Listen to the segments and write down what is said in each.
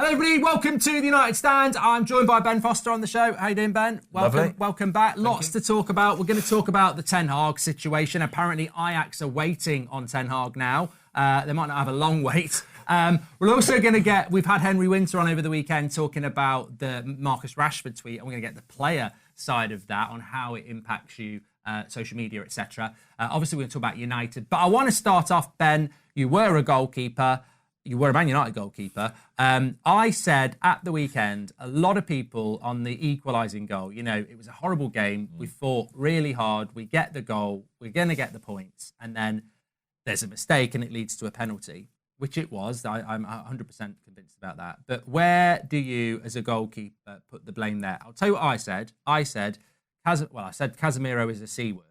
Hello everybody, welcome to the United Stand. I'm joined by Ben Foster on the show. How you doing, Ben? Welcome back. Lots to talk about. We're going to talk about the Ten Hag situation. Apparently Ajax are waiting on Ten Hag now. They might not have a long wait. We're also going to we've had Henry Winter on over the weekend talking about the Marcus Rashford tweet, and we're going to get the player side of that on how it impacts you, social media, etc. Obviously, we're going to talk about United. But I want to start off, Ben, you were a goalkeeper. You were a Man United goalkeeper. I said at the weekend, a lot of people on the equalising goal, it was a horrible game. We fought really hard. We get the goal. We're going to get the points. And then there's a mistake and it leads to a penalty, which it was. I'm 100% convinced about that. But where do you, as a goalkeeper, put the blame there? I'll tell you what I said. I said Casemiro is a C word.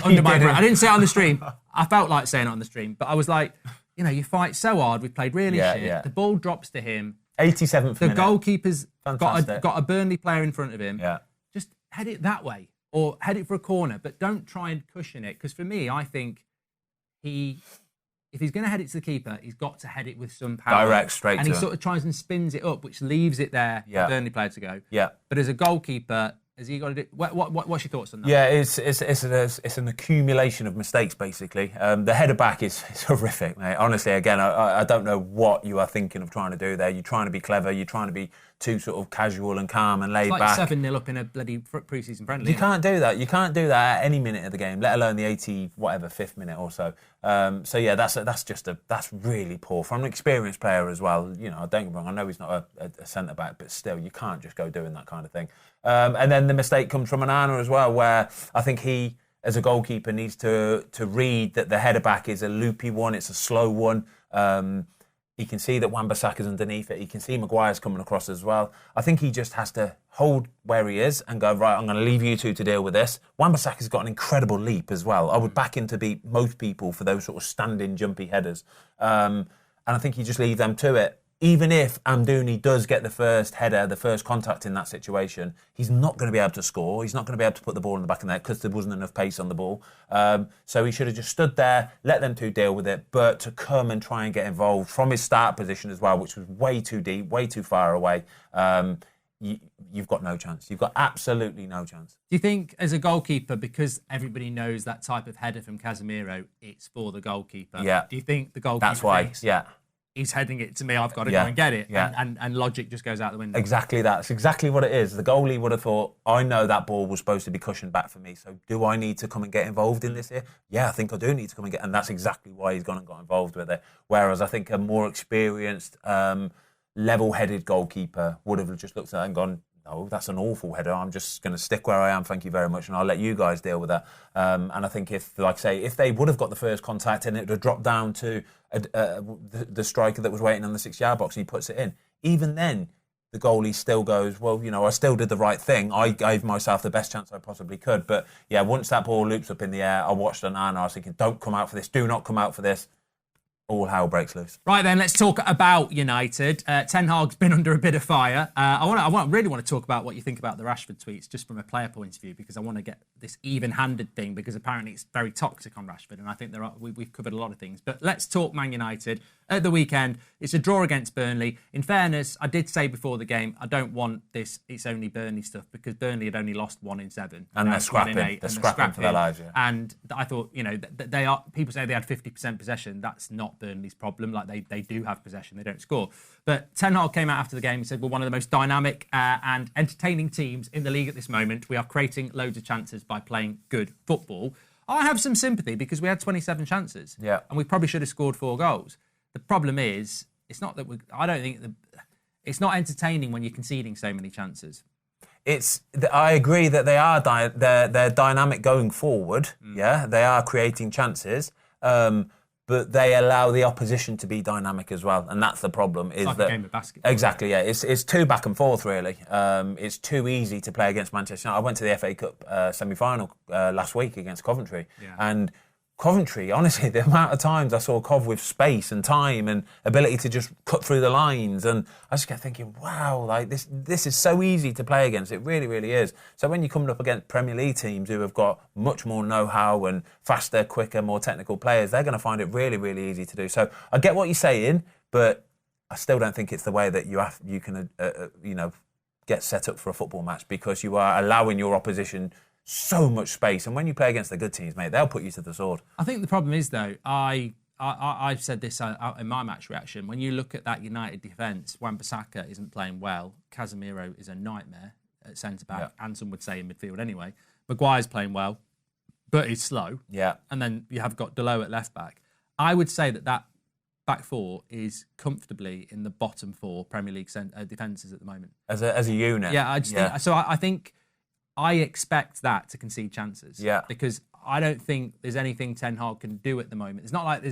Under my breath. I didn't say it on the stream. I felt like saying it on the stream. But I was like, you fight so hard. We've played really shit. Yeah. The ball drops to him. 87th minute. The goalkeeper's got a Burnley player in front of him. Yeah. Just head it that way or head it for a corner, but don't try and cushion it. Because for me, I think if he's going to head it to the keeper, he's got to head it with some power. Direct, straight and to he him. sort of tries and spins it up, which leaves it there for the Burnley player to go. Yeah. But as a goalkeeper, has he got to do? What's your thoughts on that? Yeah, it's an accumulation of mistakes, basically. The header back is horrific, mate. Honestly, again, I don't know what you are thinking of trying to do there. You're trying to be clever. You're trying to be too sort of casual and calm and laid back. It's like 7-0 up in a bloody pre-season friendly. You can't do that. You can't do that at any minute of the game, let alone the 5th minute or so. So yeah, that's really poor from an experienced player as well. Don't get me wrong. I know he's not a centre back, but still, you can't just go doing that kind of thing. And then the mistake comes from Onana as well, where I think he, as a goalkeeper, needs to read that the header back is a loopy one. It's a slow one. He can see that Wan-Bissaka's underneath it. He can see Maguire's coming across as well. I think he just has to hold where he is and go, right, I'm going to leave you two to deal with this. Wan-Bissaka's got an incredible leap as well. I would back him to beat most people for those sort of standing, jumpy headers. And I think you just leave them to it. Even if Amdouni does get the first header, the first contact in that situation, he's not going to be able to score. He's not going to be able to put the ball in the back of the net because there wasn't enough pace on the ball. So he should have just stood there, let them two deal with it. But to come and try and get involved from his start position as well, which was way too deep, way too far away, you've got no chance. You've got absolutely no chance. Do you think, as a goalkeeper, because everybody knows that type of header from Casemiro, it's for the goalkeeper? Yeah. Do you think the goalkeeper That's why, yeah. He's heading it to me, I've got to go and get it. Yeah. And logic just goes out the window. Exactly that. It's exactly what it is. The goalie would have thought, I know that ball was supposed to be cushioned back for me, so do I need to come and get involved in this here? Yeah, I think I do need to come and get... And that's exactly why he's gone and got involved with it. Whereas I think a more experienced, level-headed goalkeeper would have just looked at it and gone, no, that's an awful header. I'm just going to stick where I am, thank you very much, and I'll let you guys deal with that. And I think if they would have got the first contact and it would have dropped down to the striker that was waiting on the 6-yard box and he puts it in, even then, the goalie still goes, well, I still did the right thing. I gave myself the best chance I possibly could. But yeah, once that ball loops up in the air, I watched Onana and I was thinking, don't come out for this. Do not come out for this. All hell breaks loose. Right then, let's talk about United. Ten Hag's been under a bit of fire. I really want to talk about what you think about the Rashford tweets, just from a player point of view, because I want to get this even-handed thing, because apparently it's very toxic on Rashford, and I think we've covered a lot of things. But let's talk Man United. At the weekend, it's a draw against Burnley. In fairness, I did say before the game, I don't want this, it's only Burnley stuff, because Burnley had only lost 1 in 7. And they're scrapping. They're scrapping for their lives, yeah. And I thought, people say they had 50% possession. That's not Burnley's problem. Like, they do have possession, they don't score. But Ten Hag came out after the game and said, we're one of the most dynamic and entertaining teams in the league at this moment. We are creating loads of chances by playing good football. I have some sympathy because we had 27 chances. Yeah. And we probably should have scored 4 goals. The problem is, it's not that it's not entertaining when you're conceding so many chances. I agree that they are they're dynamic going forward. Yeah, they are creating chances, but they allow the opposition to be dynamic as well, and that's the problem. It's like a game of basketball. Exactly, yeah. It's too back and forth really. It's too easy to play against Manchester United. I went to the FA Cup semi-final last week against Coventry, and Coventry, honestly, the amount of times I saw Cov with space and time and ability to just cut through the lines, and I just kept thinking, wow, like this is so easy to play against. It really, really is. So when you're coming up against Premier League teams who have got much more know-how and faster, quicker, more technical players, they're going to find it really, really easy to do. So I get what you're saying, but I still don't think it's the way that you can get set up for a football match, because you are allowing your opposition so much space. And when you play against the good teams, mate, they'll put you to the sword. I think the problem is, though, I've said this in my match reaction. When you look at that United defence, Wan-Bissaka isn't playing well. Casemiro is a nightmare at centre-back, and some would say in midfield anyway. Maguire's playing well, but he's slow. Yeah. And then you have got Delo at left-back. I would say that back four is comfortably in the bottom four Premier League defences at the moment. As a unit? Yeah, I think I expect that to concede chances. Yeah. Because I don't think there's anything Ten Hag can do at the moment. It's not like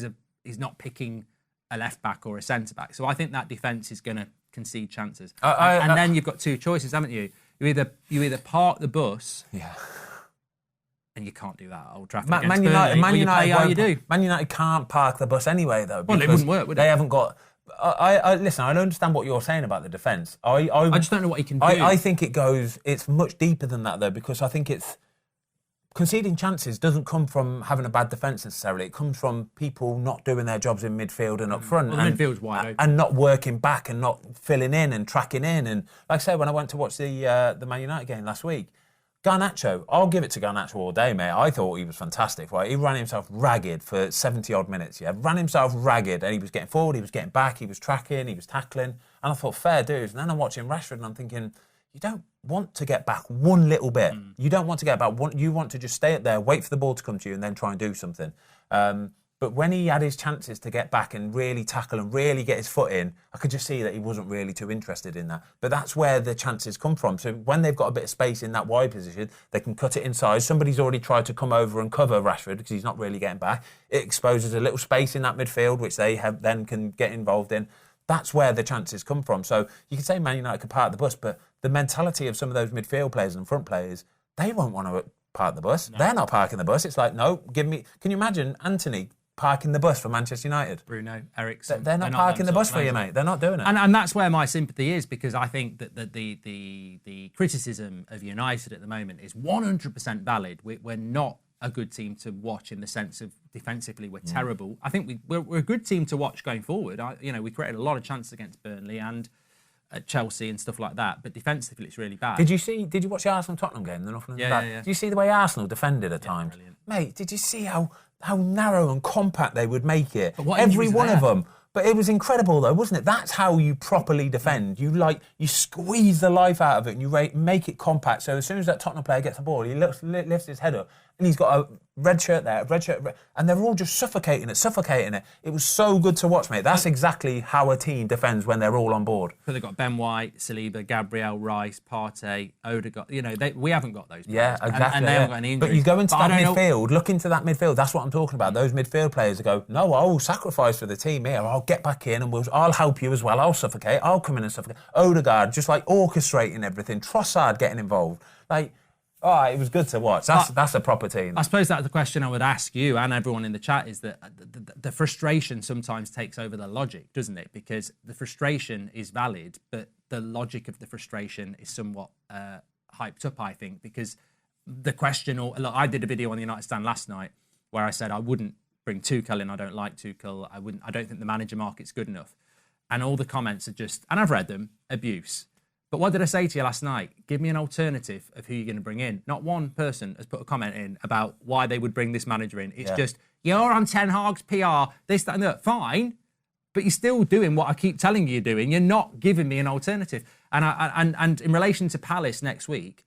he's not picking a left back or a centre back. So I think that defence is going to concede chances. And then you've got two choices, haven't you? You either park the bus. Yeah. And you can't do that at Old Trafford. Man United can't park the bus anyway, though. Well, it wouldn't work, would it? They haven't got. Listen, I don't understand what you're saying about the defence. I just don't know what he can do. I think it's much deeper than that, though, because I think it's conceding chances doesn't come from having a bad defence necessarily. It comes from people not doing their jobs in midfield and up front. Well, the midfield's wide open. And not working back and not filling in and tracking in. And like I said, when I went to watch the Man United game last week, Garnacho, I'll give it to Garnacho all day, mate. I thought he was fantastic, right? He ran himself ragged for 70-odd minutes, yeah? Ran himself ragged, and he was getting forward, he was getting back, he was tracking, he was tackling. And I thought, fair dues. And then I'm watching Rashford, and I'm thinking, you don't want to get back one little bit. You don't want to get back one. You want to just stay up there, wait for the ball to come to you, and then try and do something. But when he had his chances to get back and really tackle and really get his foot in, I could just see that he wasn't really too interested in that. But that's where the chances come from. So when they've got a bit of space in that wide position, they can cut it inside. Somebody's already tried to come over and cover Rashford because he's not really getting back. It exposes a little space in that midfield, which they then can get involved in. That's where the chances come from. So you can say Man United could park the bus, but the mentality of some of those midfield players and front players, they won't want to park the bus. No. They're not parking the bus. It's like, no, give me... Can you imagine Anthony parking the bus for Manchester United? Bruno, Erik. They're not parking the bus for you, mate. They're not doing it. And that's where my sympathy is, because I think that the criticism of United at the moment is 100% valid. We're not a good team to watch in the sense of defensively we're terrible. I think we're a good team to watch going forward. We created a lot of chances against Burnley and at Chelsea and stuff like that, but defensively it's really bad. Did you watch the Arsenal-Tottenham game? Yeah. Did you see the way Arsenal defended at times? Brilliant. Mate, did you see how narrow and compact they would make it? But every one of them. But it was incredible, though, wasn't it? That's how you properly defend. You squeeze the life out of it and you make it compact. So as soon as that Tottenham player gets the ball, he lifts his head up and he's got a red shirt there, and they're all just suffocating it. It was so good to watch, mate. That's exactly how a team defends when they're all on board. So they've got Ben White, Saliba, Gabriel, Rice, Partey, Odegaard. We haven't got those players. Yeah, exactly. And they haven't got any injuries. But you go into that midfield, look into that midfield. That's what I'm talking about. Those midfield players that go, no, I'll sacrifice for the team here. I'll get back in and I'll help you as well. I'll suffocate. I'll come in and suffocate. Odegaard just orchestrating everything. Trossard getting involved. It was good to watch. That's a proper team. I suppose that's the question I would ask you and everyone in the chat, is that the frustration sometimes takes over the logic, doesn't it? Because the frustration is valid, but the logic of the frustration is somewhat hyped up, I think, because the question... I did a video on the United stand last night where I said I wouldn't bring Tuchel in. I don't like Tuchel. I don't think the manager market's good enough. And all the comments are just... And I've read them. Abuse. But what did I say to you last night? Give me an alternative of who you're going to bring in. Not one person has put a comment in about why they would bring this manager in. It's just, you're on Ten Hag's PR, this, that, and that. Fine, but you're still doing what I keep telling you you're doing. You're not giving me an alternative. And in relation to Palace next week,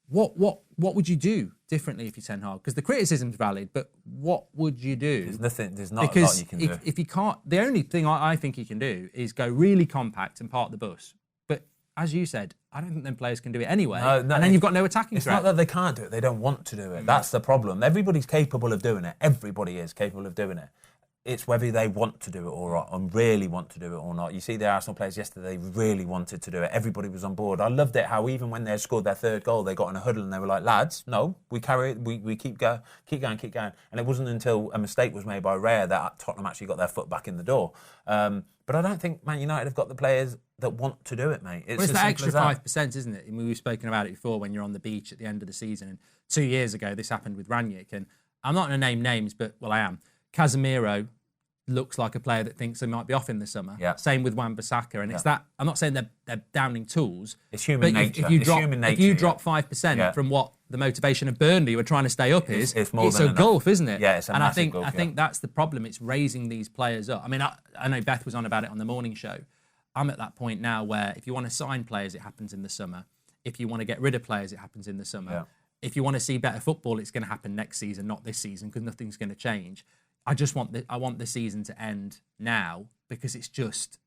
what would you do differently if you're Ten Hag? Because the criticism's valid, but what would you do? There's not a lot you can do. If you can't, the only thing I think you can do is go really compact and park the bus. As you said, I don't think them players can do it anyway. No, and then you've got no attacking threat. It's not that they can't do it, they don't want to do it. That's the problem. Everybody's capable of doing it. Everybody is capable of doing it. It's whether they want to do it or not, and really want to do it or not. You see the Arsenal players yesterday really wanted to do it. Everybody was on board. I loved it how even when they scored their third goal, they got in a huddle and they were like, lads, no, we carry it, we keep going. And it wasn't until a mistake was made by Raya that Tottenham actually got their foot back in the door. But I don't think Man United have got the players that want to do it, mate. It's that extra 5%, isn't it? I mean, we've spoken about it before when you're on the beach at the end of the season. And 2 years ago, this happened with Rangnick. And I'm not going to name names, but, I am. Casemiro looks like a player that thinks they might be off in the summer. Yeah. Same with Wan-Bissaka. And it's that, I'm not saying they're downing tools. It's human nature. If you drop 5% from what the motivation of Burnley who are trying to stay up is, it's a gulf, isn't it? Yeah, it's a massive gulf. I think that's the problem. It's raising these players up. I mean, I know Beth was on about it on the morning show. I'm at that point now where if you want to sign players, it happens in the summer. If you want to get rid of players, it happens in the summer. Yeah. If you want to see better football, it's going to happen next season, not this season, because nothing's going to change. I want the season to end now because it's just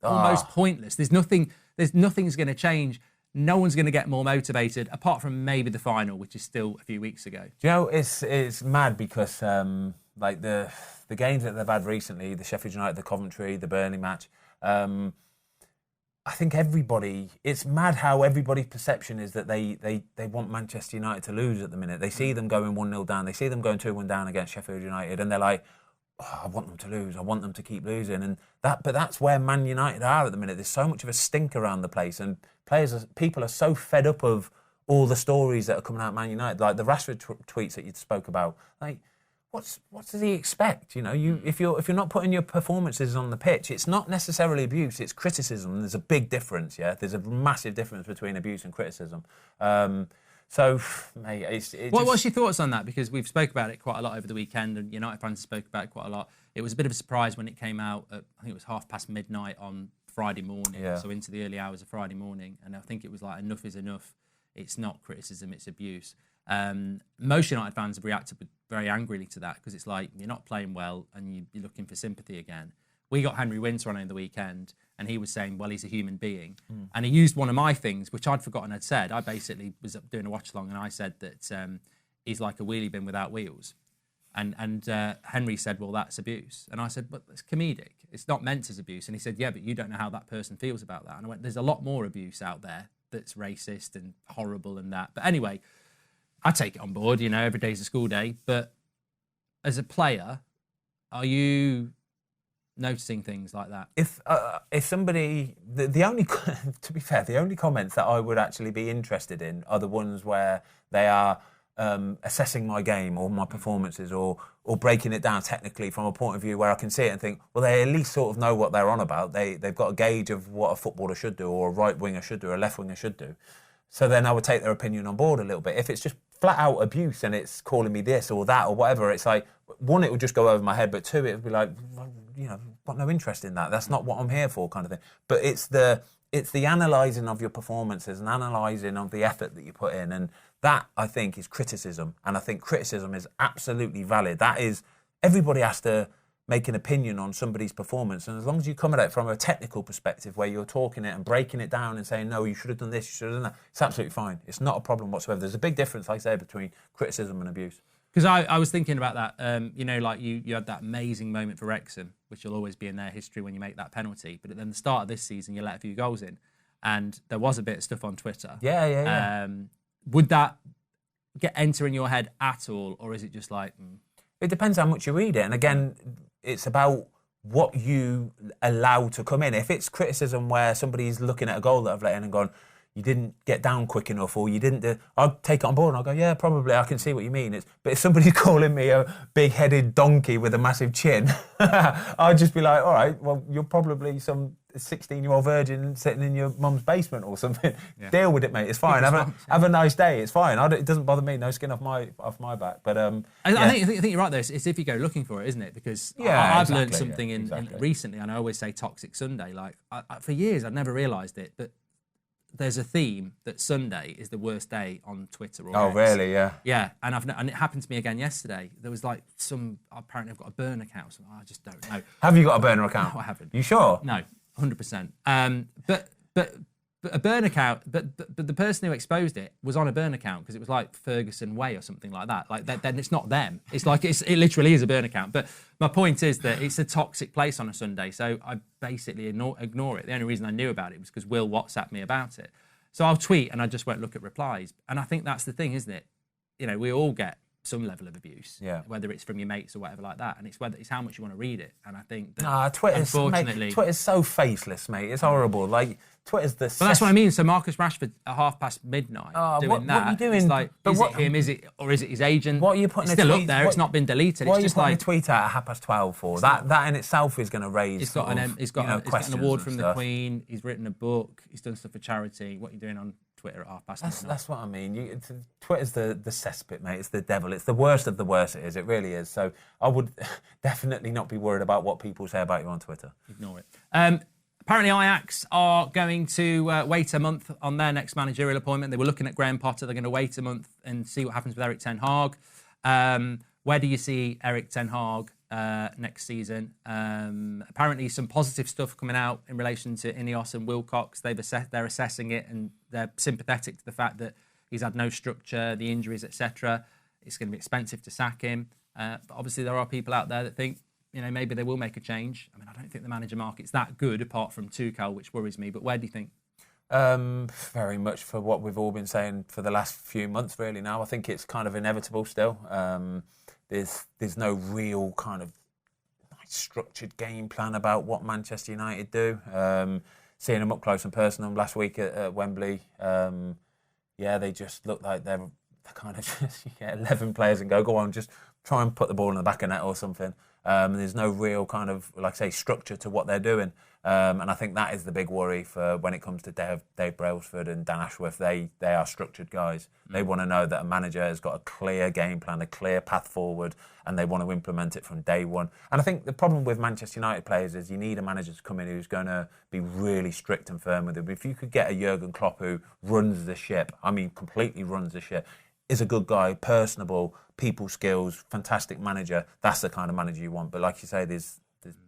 almost pointless. Nothing's going to change. No one's going to get more motivated, apart from maybe the final, which is still a few weeks ago. Do you know, it's mad because like the games that they've had recently, the Sheffield United, the Coventry, the Burnley match, I think it's mad how everybody's perception is that they want Manchester United to lose at the minute. They see them going 1-0 down, they see them going 2-1 down against Sheffield United, and they're like, I want them to lose, I want them to keep losing. And but that's where Man United are at the minute. There's so much of a stink around the place, and people are so fed up of all the stories that are coming out of Man United, like the Rashford tweets that you spoke about. Like, what does he expect? You know, if you're not putting your performances on the pitch, it's not necessarily abuse, it's criticism. There's a big difference, yeah. There's a massive difference between abuse and criticism. So, mate, what's your thoughts on that? Because we've spoke about it quite a lot over the weekend, and United fans spoke about it quite a lot. It was a bit of a surprise when it came out at, I think it was midnight on Friday morning, so into the early hours of Friday morning, and I think it was like, enough is enough. It's not criticism, it's abuse. Most United fans have reacted very angrily to that because it's like, you're not playing well and you're looking for sympathy again. We got Henry Winter on the weekend and he was saying, well, he's a human being. And he used one of my things, which I'd forgotten I'd said. I basically was doing a watch-along and I said that he's like a wheelie bin without wheels. And Henry said, well, that's abuse. And I said, but it's comedic. It's not meant as abuse. And he said, yeah, but you don't know how that person feels about that. And I went, there's a lot more abuse out there that's racist and horrible and that. But anyway, I take it on board, you know, every day's a school day. But as a player, are you noticing things like that? If somebody, the only, to be fair, the only comments that I would actually be interested in are the ones where they are assessing my game or my performances or breaking it down technically from a point of view where I can see it and think, well, they at least sort of know what they're on about. They've got a gauge of what a footballer should do or a right winger should do or a left winger should do. So then I would take their opinion on board a little bit. If it's just flat out abuse and it's calling me this or that or whatever, it's like, one, it would just go over my head, but two, it would be like, well, you know, I've got no interest in that. That's not what I'm here for, kind of thing. But it's the analysing of your performances and analysing of the effort that you put in, and that, I think, is criticism. And I think criticism is absolutely valid. That is, everybody has to make an opinion on somebody's performance, and as long as you come at it from a technical perspective where you're talking it and breaking it down and saying, no, you should have done this, you should have done that, it's absolutely fine. It's not a problem whatsoever. There's a big difference, like I say, between criticism and abuse. Because I was thinking about that, you know, like you had that amazing moment for Wrexham, which will always be in their history when you make that penalty. But at the start of this season, you let a few goals in, and there was a bit of stuff on Twitter. Yeah. Would that enter in your head at all, or is it just like... It depends how much you read it. And again, it's about what you allow to come in. If it's criticism where somebody's looking at a goal that I've let in and gone, you didn't get down quick enough, or you didn't do... I'll take it on board and I'll go, yeah, probably, I can see what you mean. But if somebody's calling me a big-headed donkey with a massive chin, I'll just be like, all right, well, you're probably some 16-year-old virgin sitting in your mum's basement or something. Yeah. Deal with it, mate. It's fine. Have a nice day. It's fine. It doesn't bother me. No skin off my back. But I think you're right though. It's if you go looking for it, isn't it? Because I've learned something in recently, and I always say Toxic Sunday. Like for years, I'd never realised it, but there's a theme that Sunday is the worst day on Twitter. Or X. Really? Yeah. Yeah, and it happened to me again yesterday. There was like apparently I've got a burn account. So I just don't know. Have you got a burner account? No, I haven't. You sure? No. 100%. But a burn account. But the person who exposed it was on a burn account because it was like Ferguson Way or something like that. Like then it's not them. It's like it literally is a burn account. But my point is that it's a toxic place on a Sunday. So I basically ignore it. The only reason I knew about it was because Will WhatsApped me about it. So I'll tweet and I just won't look at replies. And I think that's the thing, isn't it? You know, we all get some level of abuse, whether it's from your mates or whatever like that, and it's how much you want to read it. And I think that Twitter's so faceless, mate. It's horrible. Like Twitter's the. But that's what I mean. So Marcus Rashford at midnight doing that. What are you doing? It's like, is it him? Is it his agent? What are you putting? It's still up there. It's not been deleted. What it's just are you like putting a tweet out at 12:30 for? That in itself is going to raise. He's got an award from the Queen. He's written a book. He's done stuff for charity. What are you doing on Twitter at midnight? That's what I mean. Twitter's the cesspit, mate. It's the devil. It's the worst of the worst. It is. It really is. So I would definitely not be worried about what people say about you on Twitter. Ignore it. Apparently Ajax are going to wait a month on their next managerial appointment. They were looking at Graham Potter. They're going to wait a month and see what happens with Erik ten Hag. Where do you see Erik ten Hag next season? Apparently some positive stuff coming out in relation to Ineos and Wilcox. They're assessing it and they're sympathetic to the fact that he's had no structure, the injuries, etc. It's going to be expensive to sack him. But obviously there are people out there that think, maybe they will make a change. I mean, I don't think the manager market's that good, apart from Tuchel, which worries me. But where do you think? Very much for what we've all been saying for the last few months, really. Now I think it's kind of inevitable still. There's no real kind of structured game plan about what Manchester United do. Seeing them up close and personal last week at Wembley, they just look like they're kind of just, you get 11 players and go on, just try and put the ball in the back of net or something. There's no real kind of, like I say, structure to what they're doing. And I think that is the big worry for when it comes to Dave Brailsford and Dan Ashworth. They are structured guys. They want to know that a manager has got a clear game plan, a clear path forward, and they want to implement it from day one. And I think the problem with Manchester United players is you need a manager to come in who's going to be really strict and firm with them. If you could get a Jurgen Klopp who runs the ship, completely runs the ship, is a good guy, personable, people skills, fantastic manager. That's the kind of manager you want. But like you say, there's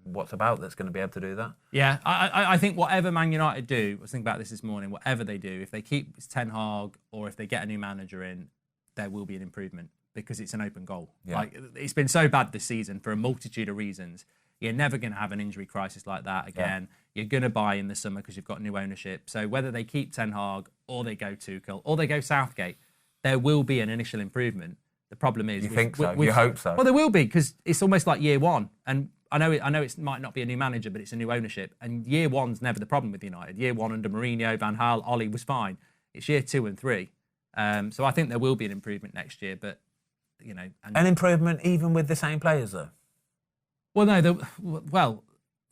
what's about that's going to be able to do that. Yeah, I think whatever Man United do, I was thinking about this morning, whatever they do, if they keep Ten Hag or if they get a new manager in, there will be an improvement because it's an open goal. Yeah. Like, it's been so bad this season for a multitude of reasons. You're never going to have an injury crisis like that again. Yeah. You're going to buy in the summer because you've got new ownership. So whether they keep Ten Hag or they go Tuchel or they go Southgate, there will be an initial improvement. The problem is... You think so? You hope so? Well, there will be, because it's almost like year one. And I know it might not be a new manager, but it's a new ownership. And year one's never the problem with United. Year one under Mourinho, Van Gaal, Ollie was fine. It's year 2 and 3. So I think there will be an improvement next year, but, An improvement even with the same players, though? Well, no,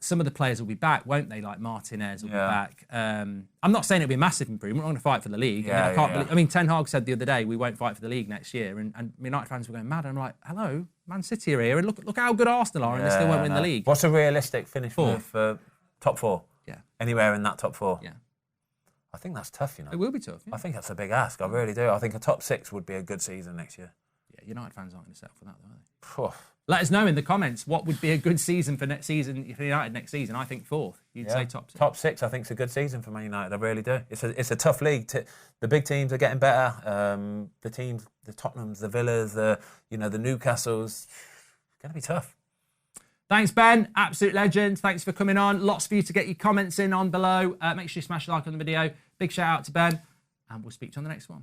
some of the players will be back, won't they? Like Martinez will be back. I'm not saying it'll be a massive improvement. We're going to fight for the league. Ten Hag said the other day we won't fight for the league next year, and United fans were going mad. I'm like, hello, Man City are here, and look how good Arsenal are, and they still won't win the league. What's a realistic finish for top 4? Yeah, anywhere in that top 4. Yeah, I think that's tough. It will be tough. Yeah. I think that's a big ask. I really do. I think a top 6 would be a good season next year. Yeah, United fans aren't going to settle for that, though, are they? Let us know in the comments what would be a good season for next season for United next season. I think 4th. You'd say top 6. Top 6, I think, is a good season for Man United. I really do. It's a tough league. The big teams are getting better. The teams, the Tottenhams, the Villas, the Newcastles, it's going to be tough. Thanks, Ben. Absolute legend. Thanks for coming on. Lots for you to get your comments in on below. Make sure you smash a like on the video. Big shout out to Ben, and we'll speak to you on the next one.